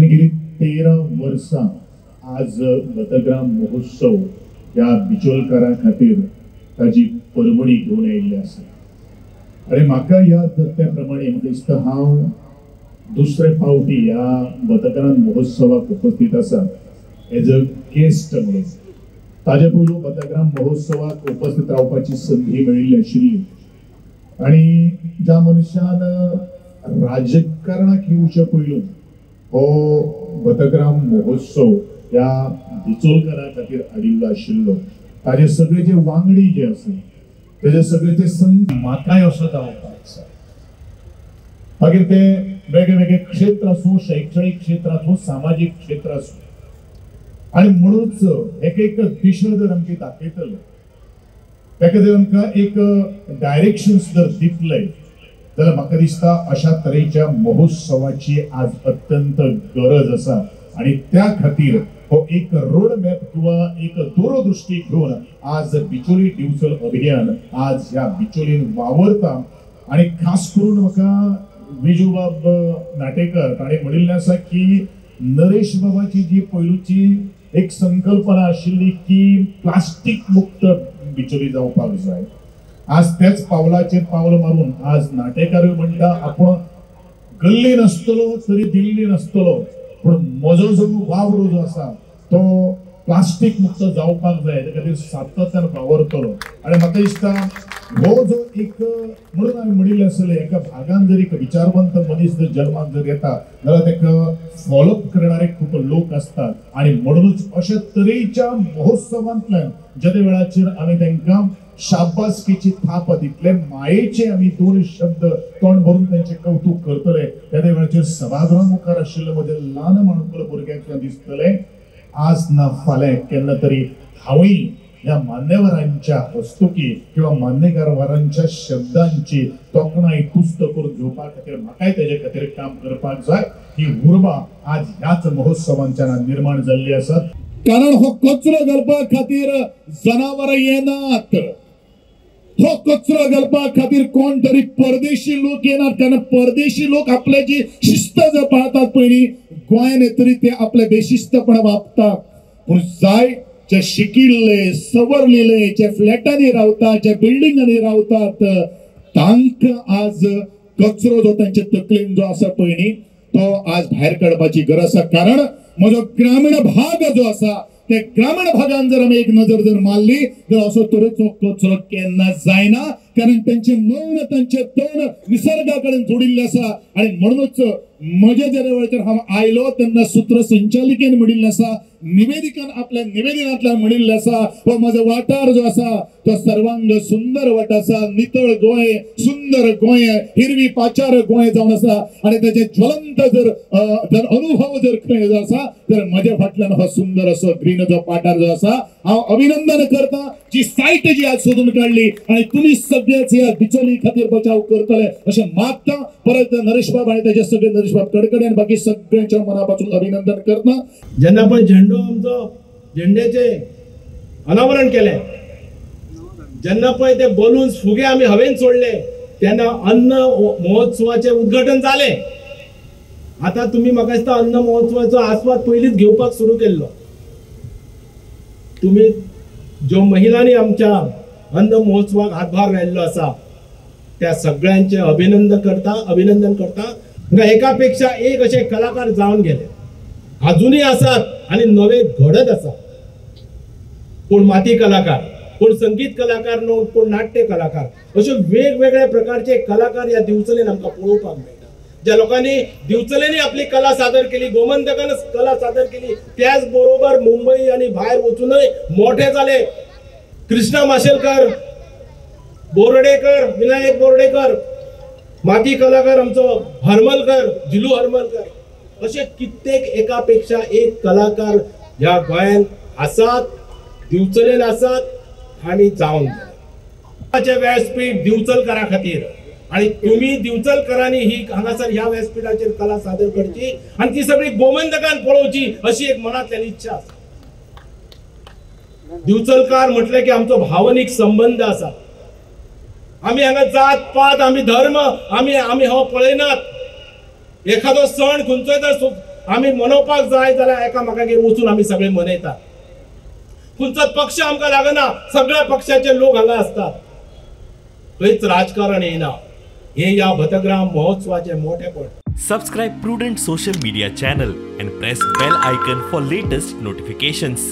गेली 13 वर्सां आज मतग्राम महोत्सव या बिचोलकारां खातीर ताजी परमणी घेवन आयिल्ली आसा आनी म्हाका याद त्या प्रमाणे म्हाका दिसता हांव दुसरे फावटी ह्या मतग्राम महोत्सवाक उपस्थित आसा एज अ गेस्ट म्हणून। ताजे पयलू मतग्राम महोत्सवाक उपस्थित रावपाची संधी मेळिल्ली आशिल्ली आनी ज्या मनशान राजकारणाक येवचे पयलू हो मतग्राम महोत्सव या बिचोलकारां खातीर हाडिल्लो आशिल्लो ताजे सगळे जे वांगडी जे आसा तेजे सगळे ते संत माताय असो जावपाक आसा मागीर ते वेगवेगळे क्षेत्र आसूं शैक्षणिक क्षेत्र आसूं सामाजीक क्षेत्र आसूं आनी म्हणूनच एक दिशा जर आमची दाखयतले ताका जर आमकां एक डायरेक्शन्स जर दितले जाल्यार म्हाका दिसता अशा तरेच्या महोत्सवाची आज अत्यंत गरज आसा आणि त्या खातीर हो एक रोड मॅप किंवा एक दूरदृष्टी घेऊन आज बिचोली डिवचल अभियान आज ह्या बिचोलीन वावरता आणि खास करून म्हाका विजूबाब नाटेकर ताणें म्हणिल्लें आसा की नरेश बाबाची जी पयलूची एक संकल्पना आशिल्ली की प्लास्टीक मुक्त बिचोली जावपाक जाय आज त्याच पावलाचेर पावल मारून आज नाटेकार म्हणटा आपण गल्ली नसतलो तरी दिल्ली नसतलो पण म्हजो जो वावर जो आसा तो प्लास्टीक मुक्त जावपाक जाय त्या खातीर सातत्यान वावरतलो आनी म्हाका दिसता हो जो एक म्हणून हांवें म्हणिल्लें आसलें एका भागान जर एक विचारवंत मनीस जर जल्माक जर येता जाल्यार ताका फॉलोअप करणारे खूब लोक असतात आणि म्हणूनच अशा तरेच्या महोत्सवांतल्यान ज्या वेळाचेर आमी तांकां शाबासकीची थाप दितले मायेचे आमी दोन शब्द तोंड भरून त्यांचे कौतुक करतले त्या वेळाचेर सभागृहा मुखार आशिल्ले म्हजे ल्हान माणकुल भुरग्यांक दिसतले आज ना फाल्यां केन्ना तरी हांवूय ह्या मान्यवरांच्या हस्तुकी किंवा मान्यवरांच्या शब्दांची तोखणाय तुस्त करून घेवपा खातीर म्हाकाय तेजे खातीर काम करपाक जाय ही उर्बा आज ह्याच महोत्सवांच्या निर्माण जाल्ली आसा कारण हो कचरो घालपा खातीर जनावरां येनात हो कचरो घालपा खातीर कोण तरी परदेशी लोक येनात कारण परदेशी लोक आपल्याची शिस्त जर पाळतात पयली गोंयान तरी ते आपले बेशिस्तपण वागतात पूण जाय जे शिकिल्ले सवरलेले जे फ्लॅटांनी रावतात जे बिल्डिंगांनी रावतात तांकां आज कचरो जो तांचे तकलेन जो आसा पयली तो आज भायर काडपाची गरज आसा कारण म्हजो ग्रामीण भाग जो आसा ते ग्रामीण भागान जर आमी एक नजर जर मारली तर असो तरेचो कचरो केन्ना जायना कारण तांचे मन तांचे तन निसर्गा कडेन जोडिल्ले आसा आणि म्हणूनच म्हज्या ज्या वेळाचेर हांव आयलो तेन्ना सूत्र संचालिकेन म्हणिल्लें आसा निवेदिकान आपल्या निवेदनांतल्यान म्हणिल्लें आसा हो म्हजो वाठार जो आसा तो सर्वांग सुंदर वाट आसा नितळ गोंय सुंदर गोंय हिरवी पाचार गोंय जावन आसा आणि त्याचे ज्वलंत जर अनुभव जर खंय जो आसा तर म्हज्या फाटल्यान हो सुंदर असो ग्रीन जो पाठार जो आसा हांव अभिनंदन करता जी सायट जी आज सोदून काढली आणि तुम्ही सगळेच या बिचोली खातीर बचाव करतले अशें मागता परत नरेश बाब आणि त्याचे सगळे नरेश बाब कडकडे आणि बाकी सगळ्यांच्या मनापासून अभिनंदन करता जेन्ना पण झेंडो आमचो झेंड्याचे अनावरण केले जेन्ना पळय ते बलून्स फुगे आमी हवेन सोडले तेन्ना अन्न महोत्सवाचे उद्घाटन जाले आता तुम्ही म्हाका दिसता अन्न महोत्सवाचो आस्वाद पयलींच घेवपाक सुरू केल्लो तुम्ही ज्यो महिलांनी आमच्या अन्न महोत्सवाक हातभार लायल्लो आसा त्या सगळ्यांचे अभिनंदन करता एकापेक्षा एक असे कलाकार जावन गेले अजूनही असतात आणि नवे घडत असतात कोण माती कलाकार कोण संगीत कलाकार नो कोण नाट्य कलाकार अशे वेगवेगळ्या प्रकारचे कलाकार या दिवचलेन आमकां पळोवपाक मेळटा ज्या लोकांनी दिवचलेंनी आपली कला सादर केली गोमंतकान कला सादर केली त्याच बरोबर मुंबई आणि भायर वचूनय मोठे झाले कृष्णा माशेलकर बोर्डेकर विनायक बोर्डेकर माती कलाकार आमचो हरमलकर जिलू हरमलकर असे कित्येक एकापेक्षा एक कलाकार ह्या गोंयान आसात दिवचलेन आसात आणि जावन गेले व्यासपीठ दिवचलकरा खातीर आणि तुम्ही दिवचलकरांनी ही हांगासर ह्या व्यासपीठाचेर कला सादर करची आणि ती सगळी गोमंतकान पळोवची अशी एक मनांतल्यान इच्छा आसा. दिवचलकार म्हटले की आमचो भावनीक संबंध आसा. आम्ही हांगा जात पात आम्ही धर्म आम्ही हो पळयनात. एखादो सण खंयचोय जर आम्ही मनोवपाक जाय जाल्यार एकामेकागेर वचून आम्ही सगळे मनयतात. खंयचोच पक्ष आमकां लागना, सगळ्या पक्षाचे लोक हांगा असतात. खंयच राजकारण येना. हे या भतग्राम महोत्सवाचे मोठेपण. Subscribe Prudent social media channel and press bell icon for latest notifications.